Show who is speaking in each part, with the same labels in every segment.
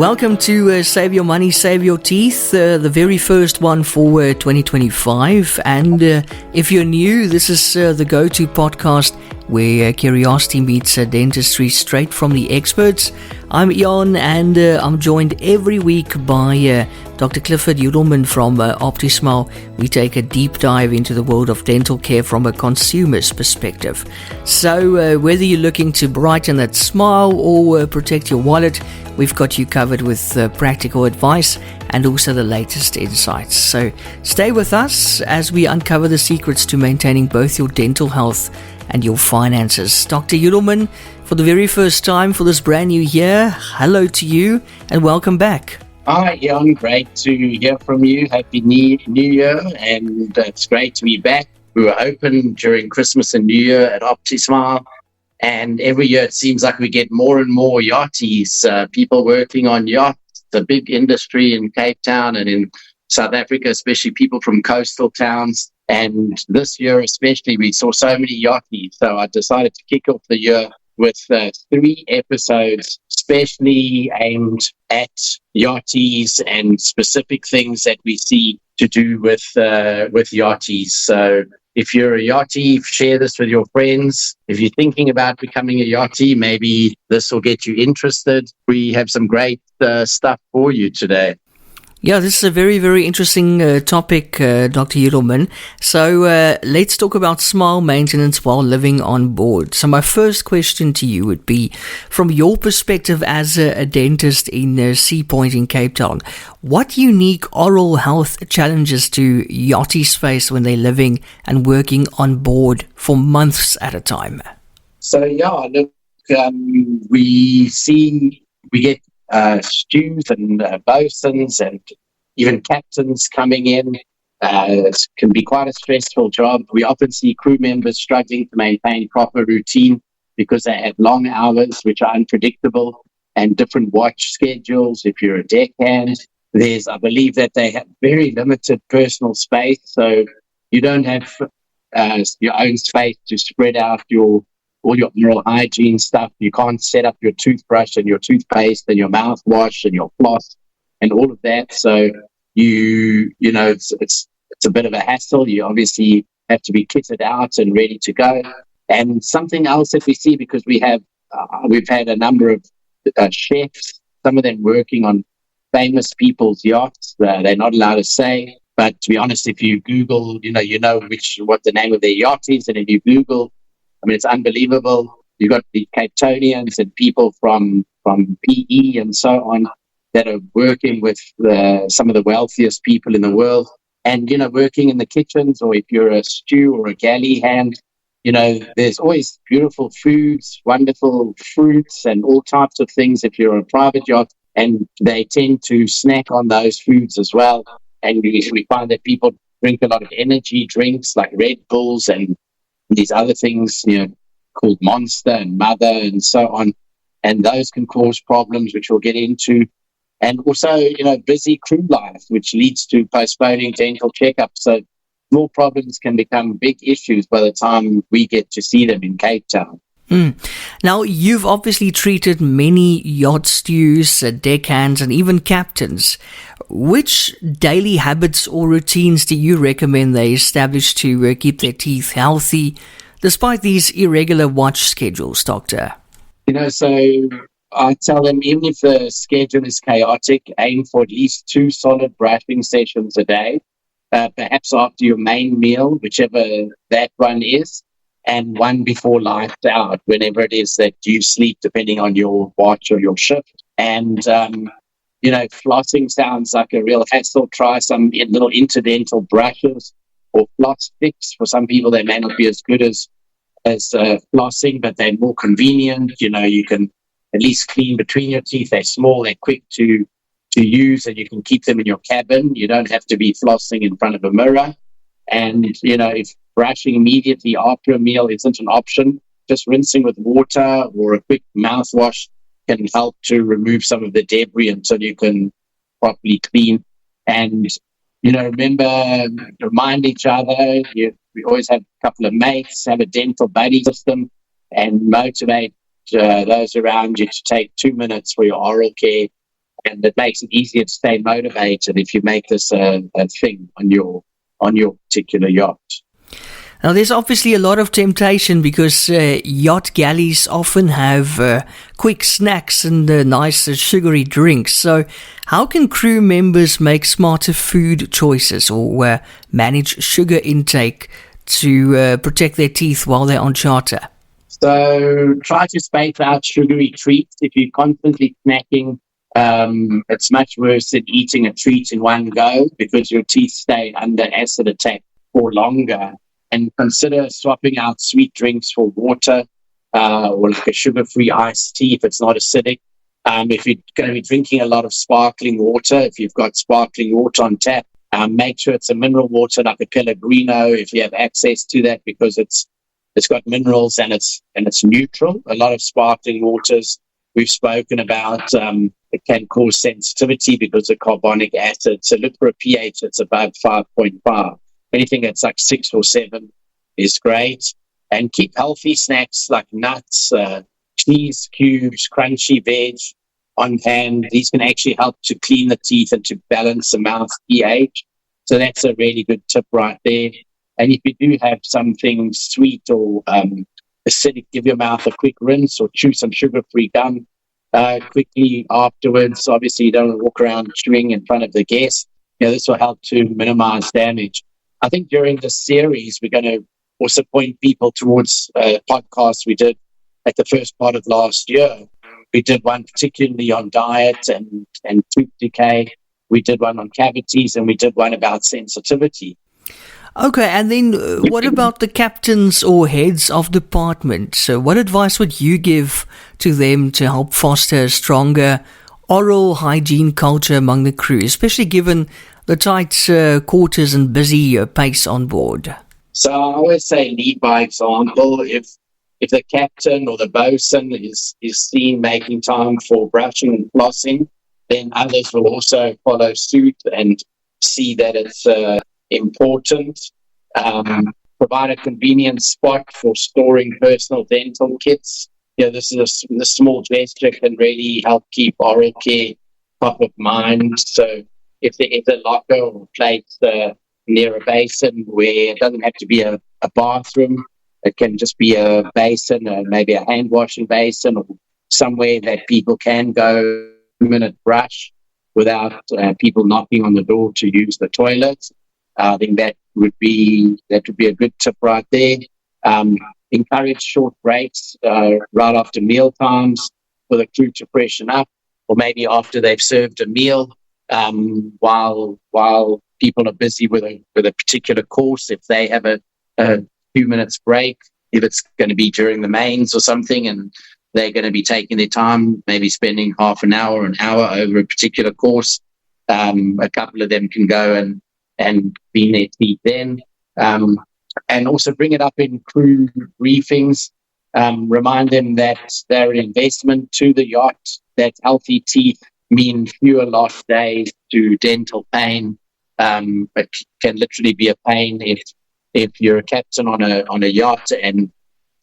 Speaker 1: Welcome to Save Your Money, Save Your Teeth, the very first one for 2025. And if you're new, this is the go-to podcast where curiosity meets dentistry straight from the experts. I'm Jan, and I'm joined every week by Dr. Clifford Udelman from OPTISMILE. We take a deep dive into the world of dental care from a consumer's perspective. So whether you're looking to brighten that smile or protect your wallet, we've got you covered with practical advice and also the latest insights. So stay with us as we uncover the secrets to maintaining both your dental health and your finances. Dr. Udelman, for the very first time for this brand new year, hello to you and welcome back.
Speaker 2: Hi, Jan. Great to hear from you. Happy New Year, and it's great to be back. We were open during Christmas and New Year at OPTISMILE, and every year it seems like we get more and more Yachties, people working on yachts. It's a big industry in Cape Town and in South Africa, especially people from coastal towns. And this year especially, we saw so many Yachties. So I decided to kick off the year with 3 episodes specially aimed at Yachties and specific things that we see to do with Yachties. So if you're a Yachtie, share this with your friends. If you're thinking about becoming a Yachtie, maybe this will get you interested. We have some great stuff for you today.
Speaker 1: Yeah, this is a very, very interesting topic, Dr. Udelman. So let's talk about smile maintenance while living on board. So my first question to you would be, from your perspective as a dentist in Sea Point in Cape Town, what unique oral health challenges do Yachties face when they're living and working on board for months at a time?
Speaker 2: So, look, we get stews and bosuns and even captains coming in. It can be quite a stressful job. We often see crew members struggling to maintain proper routine because they have long hours, which are unpredictable, and different watch schedules. If you're a deckhand, I believe that they have very limited personal space, so you don't have your own space to spread out all your oral hygiene stuff. You can't set up your toothbrush and your toothpaste and your mouthwash and your floss and all of that. So it's a bit of a hassle. You obviously have to be kitted out and ready to go. And something else that we see, because we've had a number of chefs, some of them working on famous people's yachts. They're not allowed to say, but to be honest, if you Google, what the name of their yacht is, and if you Google, it's unbelievable. You've got the Cape Townians and people from PE and so on that are working with some of the wealthiest people in the world, and, working in the kitchens, or if you're a stew or a galley hand, there's always beautiful foods, wonderful fruits and all types of things if you're on a private yacht, and they tend to snack on those foods as well. And we find that people drink a lot of energy drinks like Red Bulls and these other things, called Monster and Mother and so on. And those can cause problems, which we'll get into. And also, busy crew life, which leads to postponing dental checkups. So small problems can become big issues by the time we get to see them in Cape Town.
Speaker 1: Now, you've obviously treated many yacht stews, deckhands, and even captains. Which daily habits or routines do you recommend they establish to keep their teeth healthy, despite these irregular watch schedules, Doctor?
Speaker 2: So I tell them, even if the schedule is chaotic, aim for at least 2 solid brushing sessions a day, perhaps after your main meal, whichever that one is, and one before lights out, whenever it is that you sleep, depending on your watch or your shift. And, flossing sounds like a real hassle. Try some little interdental brushes or floss sticks. For some people, they may not be as good as flossing, but they're more convenient. You can at least clean between your teeth. They're small, they're quick to use, and you can keep them in your cabin. You don't have to be flossing in front of a mirror. And, if brushing immediately after a meal isn't an option, just rinsing with water or a quick mouthwash can help to remove some of the debris until you can properly clean. And, remind each other. We always have a couple of mates, have a dental buddy system, and motivate those around you to take 2 minutes for your oral care and it makes it easier to stay motivated if you make this a thing on your particular yacht.
Speaker 1: Now, there's obviously a lot of temptation because yacht galleys often have quick snacks and nice sugary drinks. So how can crew members make smarter food choices or manage sugar intake to protect their teeth while they're on charter?
Speaker 2: So try to space out sugary treats. If you're constantly snacking, it's much worse than eating a treat in one go because your teeth stay under acid attack for longer. And consider swapping out sweet drinks for water or like a sugar-free iced tea if it's not acidic. If you're going to be drinking a lot of sparkling water, if you've got sparkling water on tap, make sure it's a mineral water like a Pellegrino if you have access to that, because it's got minerals and it's neutral. A lot of sparkling waters we've spoken about, it can cause sensitivity because of carbonic acid. So look for a pH that's above 5.5. Anything that's like 6 or 7 is great. And keep healthy snacks like nuts, cheese cubes, crunchy veg on hand. These can actually help to clean the teeth and to balance the mouth pH. So that's a really good tip right there. And if you do have something sweet or acidic, give your mouth a quick rinse or chew some sugar-free gum quickly afterwards. Obviously, you don't walk around chewing in front of the guests. This will help to minimize damage. I think during this series, we're going to also point people towards a podcast we did at the first part of last year. We did one particularly on diet and tooth decay. We did one on cavities, and we did one about sensitivity.
Speaker 1: Okay, and then what about the captains or heads of department? So what advice would you give to them to help foster a stronger oral hygiene culture among the crew, especially given the tight quarters and busy pace on board?
Speaker 2: So I always say lead by example. If the captain or the bosun is seen making time for brushing and flossing, then others will also follow suit and see that it's important. Provide a convenient spot for storing personal dental kits. This small gesture can really help keep oral care top of mind. So if there is a locker or place near a basin where it doesn't have to be a bathroom, it can just be a basin, maybe a hand washing basin, or somewhere that people can go 2-minute brush without people knocking on the door to use the toilet. I think that would be a good tip right there. Encourage short breaks right after mealtimes for the crew to freshen up, or maybe after they've served a meal, while people are busy with a particular course. If they have a few minutes break, if it's going to be during the mains or something, and they're going to be taking their time, maybe spending half an hour or an hour over a particular course, a couple of them can go and clean their teeth then. And also bring it up in crew briefings. Remind them that they're an investment to the yacht, that healthy teeth mean fewer lost days to dental pain. It can literally be a pain if you're a captain on a yacht and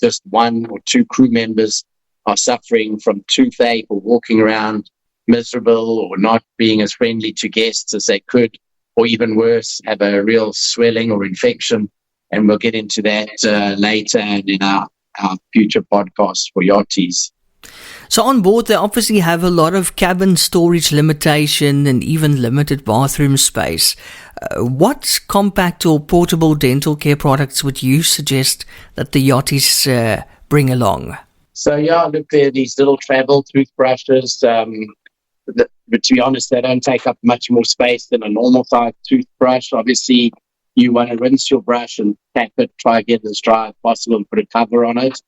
Speaker 2: just 1 or 2 crew members are suffering from toothache or walking around miserable or not being as friendly to guests as they could, or even worse, have a real swelling or infection. And we'll get into that later and in our future podcasts for Yachties.
Speaker 1: So on board, they obviously have a lot of cabin storage limitation and even limited bathroom space. What compact or portable dental care products would you suggest that the Yachties bring along?
Speaker 2: So look, there are these little travel toothbrushes. But to be honest, they don't take up much more space than a normal size toothbrush. Obviously, you want to rinse your brush and tap it, try to get it as dry as possible and put a cover on it.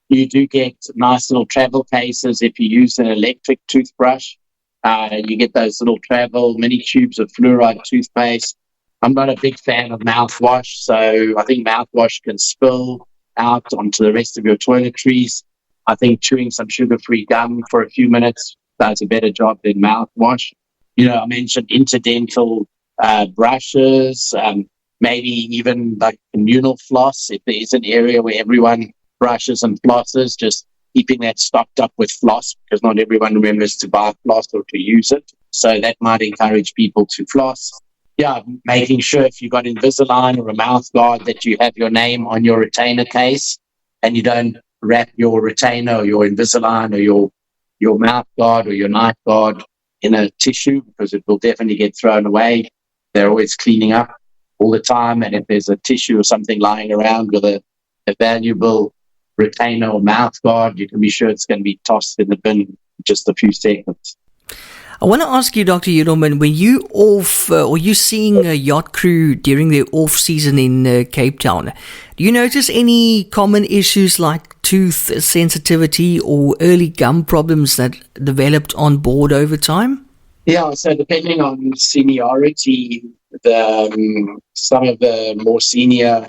Speaker 2: You do get nice little travel cases if you use an electric toothbrush. You get those little travel mini tubes of fluoride toothpaste. I'm not a big fan of mouthwash, so I think mouthwash can spill out onto the rest of your toiletries. I think chewing some sugar-free gum for a few minutes does a better job than mouthwash. I mentioned interdental brushes, maybe even like communal floss. If there is an area where everyone brushes and flosses, just keeping that stocked up with floss, because not everyone remembers to buy floss or to use it. So that might encourage people to floss. Yeah, making sure if you've got Invisalign or a mouth guard that you have your name on your retainer case, and you don't wrap your retainer or your Invisalign or your mouth guard or your knife guard in a tissue, because it will definitely get thrown away. They're always cleaning up all the time, and if there's a tissue or something lying around with a valuable retainer or mouth guard, you can be sure it's going to be tossed in the bin in just a few seconds.
Speaker 1: I want to ask you, Dr. Edelman, when you off or you seeing a yacht crew during their off season in Cape Town, do you notice any common issues like tooth sensitivity or early gum problems that developed on board over time?
Speaker 2: Yeah, so depending on seniority, some of the more senior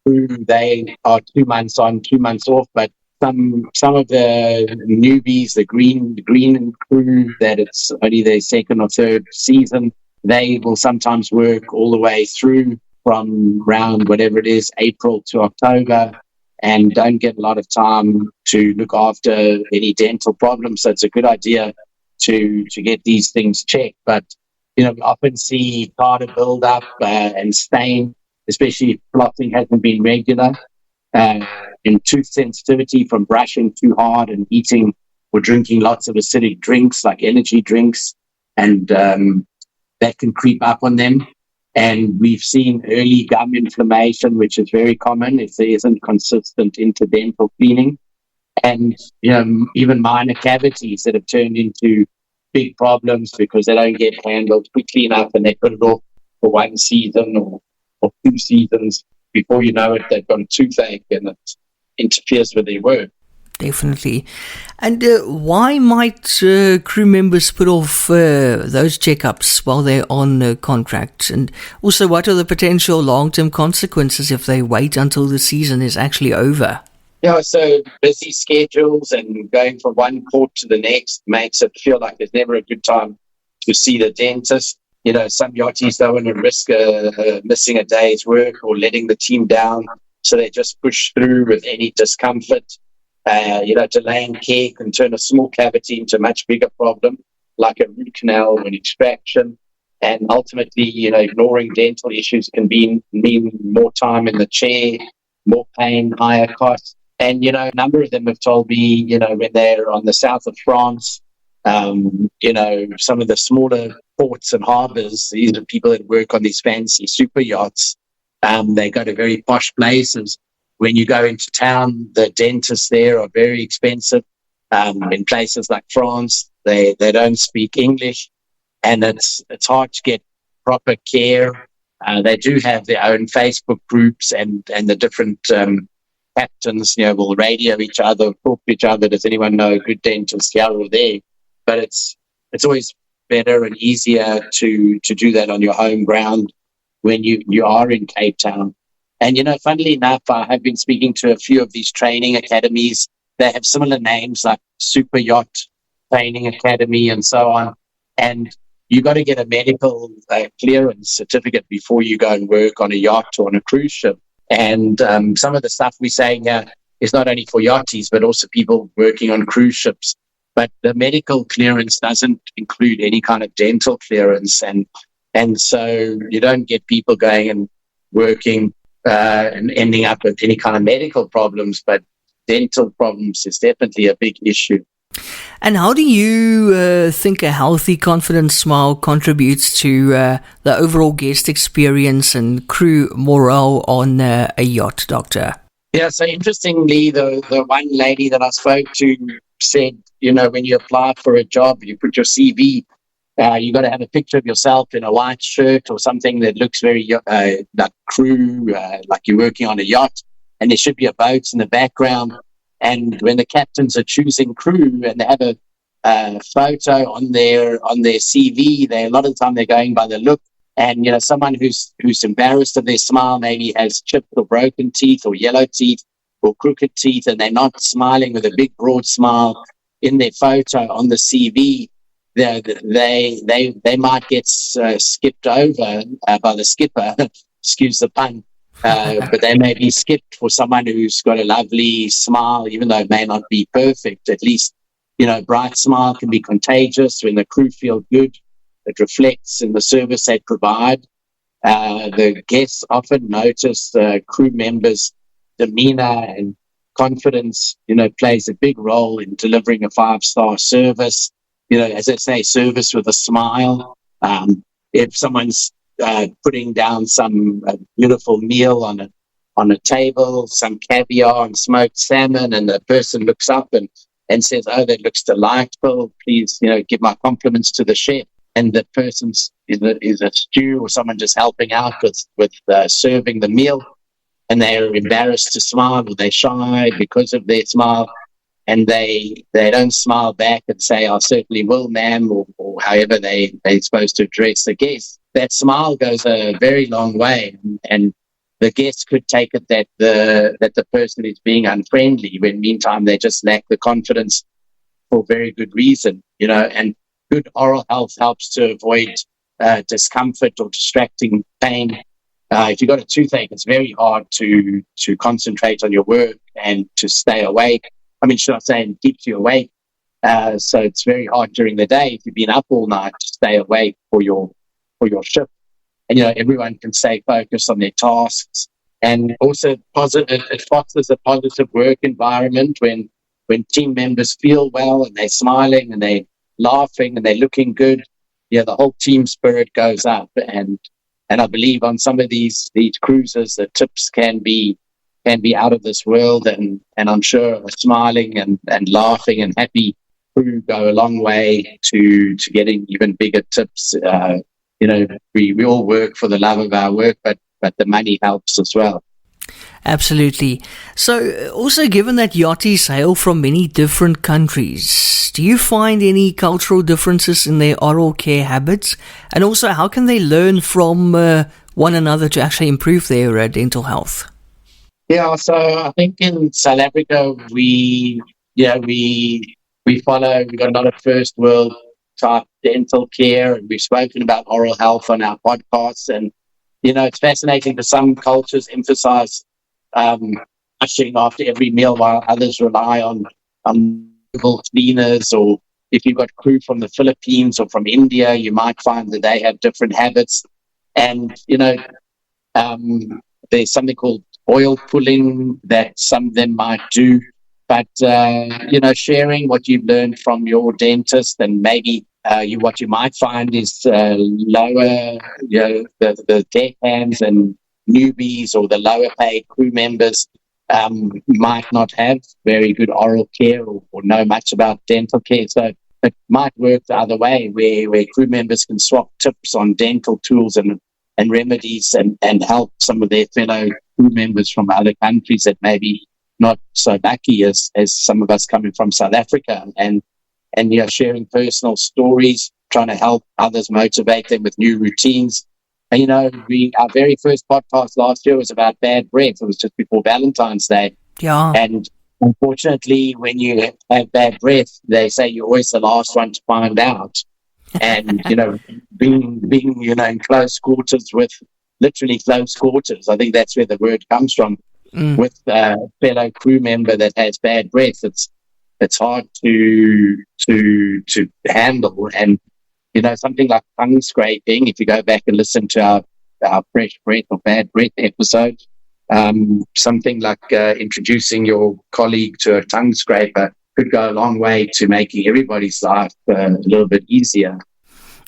Speaker 2: crew, they are 2 months on, 2 months off, but some of the newbies, the green crew, that it's only their second or third season, they will sometimes work all the way through from around whatever it is, April to October, and don't get a lot of time to look after any dental problems. So it's a good idea to get these things checked. But, we often see tartar build-up and stain, especially if flossing hasn't been regular. And tooth sensitivity from brushing too hard and eating or drinking lots of acidic drinks like energy drinks, and that can creep up on them. And we've seen early gum inflammation, which is very common if there isn't consistent interdental cleaning, and even minor cavities that have turned into big problems because they don't get handled quickly enough, and they put it off for one season or 2 seasons. Before you know it, they've got a toothache and it interferes with their work.
Speaker 1: Definitely. And why might crew members put off those checkups while they're on contract? And also, what are the potential long-term consequences if they wait until the season is actually over?
Speaker 2: Yeah, so busy schedules and going from one port to the next makes it feel like there's never a good time to see the dentist. Some yachties don't want to risk missing a day's work or letting the team down, so they just push through with any discomfort. Delaying care can turn a small cavity into a much bigger problem, like a root canal or an extraction. And ultimately, ignoring dental issues can mean more time in the chair, more pain, higher costs. And, a number of them have told me, when they're on the south of France, some of the smaller ports and harbors, these are people that work on these fancy super yachts. They go to very posh places. When you go into town, the dentists there are very expensive. In places like France, they don't speak English, and it's hard to get proper care. They do have their own Facebook groups, and the different captains, will radio each other, talk to each other. Does anyone know a good dentist here or there? But it's always better and easier to do that on your home ground when you are in Cape Town. And, funnily enough, I have been speaking to a few of these training academies. They have similar names like Super Yacht Training Academy and so on. And you got to get a medical clearance certificate before you go and work on a yacht or on a cruise ship. And some of the stuff we're saying here is not only for yachties, but also people working on cruise ships. But the medical clearance doesn't include any kind of dental clearance. And so you don't get people going and working and ending up with any kind of medical problems, but dental problems is definitely a big issue.
Speaker 1: And how do you think a healthy, confident smile contributes to the overall guest experience and crew morale on a yacht, Doctor?
Speaker 2: Yeah, so interestingly, the one lady that I spoke to said, when you apply for a job, you put your CV, you got to have a picture of yourself in a white shirt or something that looks very like crew, like you're working on a yacht, and there should be a boat in the background. And when the captains are choosing crew and they have a photo on their CV, a lot of the time they're going by the look. And someone who's embarrassed of their smile maybe has chipped or broken teeth or yellow teeth or crooked teeth, and they're not smiling with a big broad smile in their photo on the CV. They might get skipped over by the skipper, excuse the pun, but they may be skipped for someone who's got a lovely smile, even though it may not be perfect. At least, bright smile can be contagious. When the crew feel good, it reflects in the service they provide. The guests often notice the crew members' demeanor and confidence, plays a big role in delivering a 5-star service. As I say, service with a smile. If someone's putting down some beautiful meal on a table, some caviar and smoked salmon, and the person looks up and says, "Oh, that looks delightful. Please, give my compliments to the chef." And the person is a stew or someone just helping out with serving the meal, and they're embarrassed to smile, or they're shy because of their smile, and they don't smile back and say, "I certainly will, ma'am," or however they're supposed to address the guest. That smile goes a very long way, and the guest could take it that the person is being unfriendly, when meantime they just lack the confidence for very good reason, and good oral health helps to avoid discomfort or distracting pain. If you've got a toothache, it's very hard to concentrate on your work and to stay awake. Should I say, it keeps you awake. So it's very hard during the day, if you've been up all night, to stay awake for your shift. And, everyone can stay focused on their tasks. And also it fosters a positive work environment when team members feel well and they're smiling and they're laughing and they're looking good. The whole team spirit goes up. And I believe on some of these cruises, the tips can be out of this world. And I'm sure a smiling and laughing and happy crew go a long way to getting even bigger tips. We all work for the love of our work, but the money helps as well.
Speaker 1: Absolutely. So, also given that yachties hail from many different countries, do you find any cultural differences in their oral care habits? And also, how can they learn from one another to actually improve their dental health?
Speaker 2: Yeah, so I think in South Africa, we follow, we've got a lot of first world type dental care, and we've spoken about oral health on our podcasts. And, it's fascinating because some cultures emphasize brushing after every meal, while others rely on mobile cleaners. Or if you've got crew from the Philippines or from India, you might find that they have different habits. And, there's something called oil pulling that some of them might do. But, sharing what you've learned from your dentist, and maybe what you might find is lower, the deckhands and newbies or the lower paid crew members might not have very good oral care or know much about dental care. So it might work the other way, where crew members can swap tips on dental tools and remedies and help some of their fellow crew members from other countries that maybe not so lucky as some of us coming from South Africa, and sharing personal stories, trying to help others, motivate them with new routines. And, our very first podcast last year was about bad breath. It was just before Valentine's Day.
Speaker 1: Yeah.
Speaker 2: And unfortunately, when you have bad breath, they say you're always the last one to find out. And, being in close quarters with, literally close quarters, I think that's where the word comes from, with a fellow crew member that has bad breath, it's hard to handle. And something like tongue scraping, if you go back and listen to our fresh breath or bad breath episode, something like introducing your colleague to a tongue scraper could go a long way to making everybody's life a little bit easier.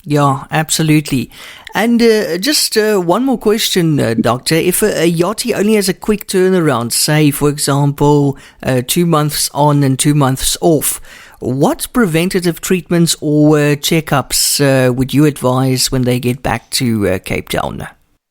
Speaker 1: Yeah, absolutely. And just one more question, Doctor. If a yachty only has a quick turnaround, say, for example, 2 months on and 2 months off, what preventative treatments or checkups would you advise when they get back to Cape Town?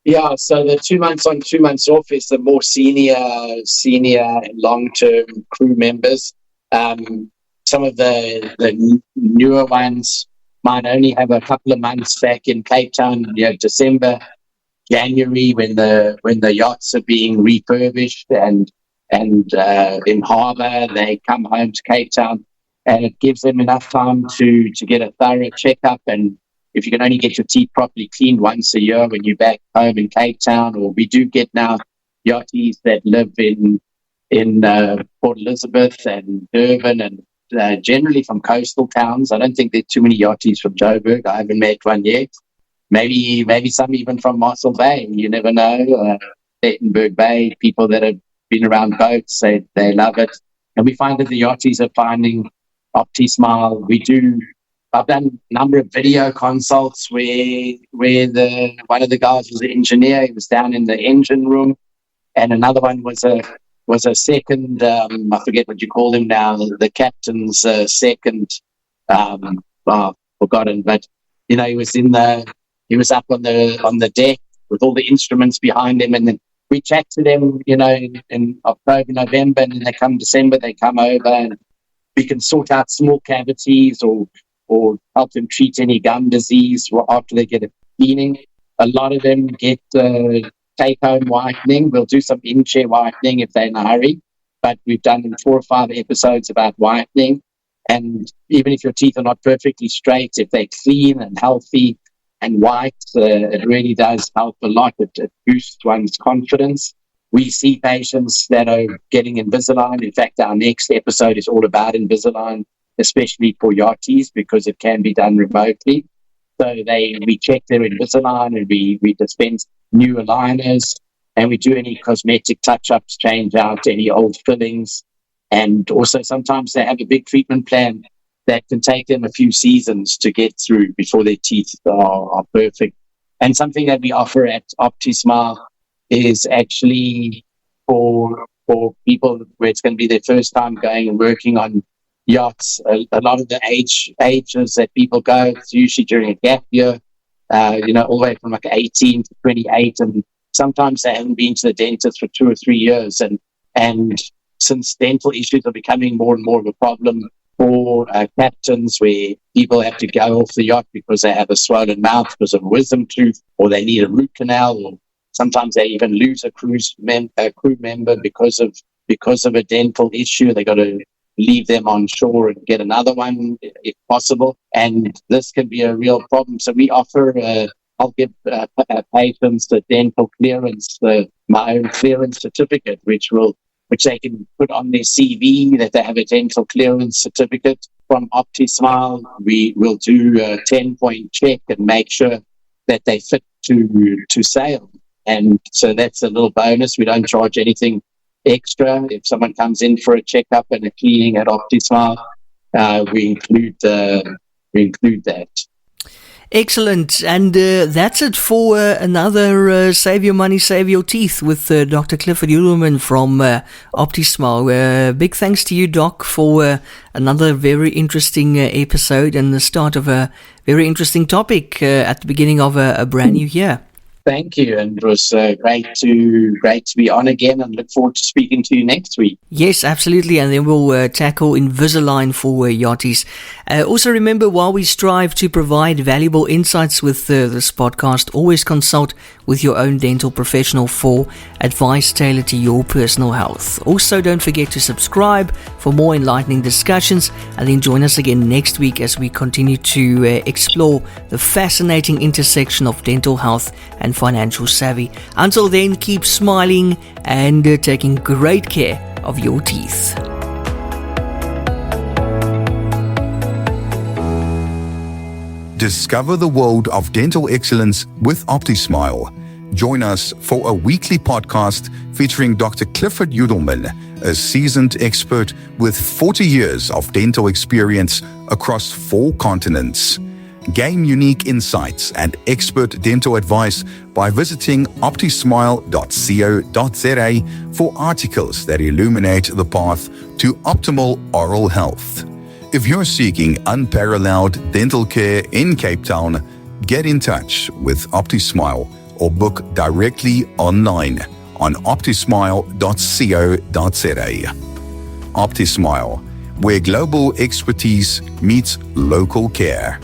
Speaker 2: Yeah, so the 2 months on, 2 months off is the more senior and long-term crew members. Some of the newer ones might only have a couple of months back in Cape Town, December, January, when the yachts are being refurbished and in harbour, they come home to Cape Town, and it gives them enough time to get a thorough checkup. And if you can only get your teeth properly cleaned once a year when you're back home in Cape Town, or we do get now Yachties that live in Port Elizabeth and Durban and generally from coastal towns. I don't think there are too many Yachties from Joburg. I haven't met one yet. Maybe some even from Mossel Bay. You never know. Plettenberg Bay, people that have been around boats, they love it. And we find that the Yachties are finding OPTISMILE. I've done a number of video consults where one of the guys was an engineer. He was down in the engine room, and another one was a second. I forget what you call him now. The captain's second. Forgotten, but he was up on the deck with all the instruments behind him, and then we chat to them. In October, November, and then they come December. They come over, and we can sort out small cavities or help them treat any gum disease after they get a cleaning. A lot of them get take-home whitening. We'll do some in-chair whitening if they're in a hurry, but we've done 4 or 5 episodes about whitening. And even if your teeth are not perfectly straight, if they're clean and healthy and white, it really does help a lot. It boosts one's confidence. We see patients that are getting Invisalign. In fact, our next episode is all about Invisalign, especially for Yachties, because it can be done remotely. So we check their Invisalign, and we dispense new aligners, and we do any cosmetic touch-ups, change out any old fillings. And also sometimes they have a big treatment plan that can take them a few seasons to get through before their teeth are perfect. And something that we offer at OPTISMILE is actually for people where it's going to be their first time going and working on yachts. A lot of the ages that people go, it's usually during a gap year, all the way from like 18 to 28, and sometimes they haven't been to the dentist for 2 or 3 years. And since dental issues are becoming more and more of a problem for captains, where people have to go off the yacht because they have a swollen mouth because of a wisdom tooth, or they need a root canal, or sometimes they even lose a crew member because of a dental issue. They got to leave them on shore and get another one if possible. And this can be a real problem. So we offer, I'll give patients the dental clearance, my own clearance certificate, which they can put on their CV that they have a dental clearance certificate from OPTISMILE. We will do a 10-point check and make sure that they fit to sail. And so that's a little bonus. We don't charge anything extra. If someone comes in for a checkup and a cleaning at OPTISMILE, we include that.
Speaker 1: Excellent. And that's it for another Save Your Money, Save Your Teeth with Dr. Clifford Udelman from OPTISMILE. Big thanks to you, Doc, for another very interesting episode and the start of a very interesting topic at the beginning of a brand new year.
Speaker 2: Thank you, and it was great to be on again, and look forward to speaking to you next week.
Speaker 1: Yes, absolutely, and then we'll tackle Invisalign for Yachties. Also remember, while we strive to provide valuable insights with this podcast, always consult with your own dental professional for advice tailored to your personal health. Also, don't forget to subscribe for more enlightening discussions, and then join us again next week as we continue to explore the fascinating intersection of dental health and financial savvy. Until then, keep smiling and taking great care of your teeth.
Speaker 3: Discover the world of dental excellence with OPTISMILE. Join us for a weekly podcast featuring Dr. Clifford Udelman, a seasoned expert with 40 years of dental experience across 4 continents. Gain unique insights and expert dental advice by visiting optismile.co.za for articles that illuminate the path to optimal oral health. If you're seeking unparalleled dental care in Cape Town, get in touch with OPTISMILE or book directly online on optismile.co.za. OPTISMILE, where global expertise meets local care.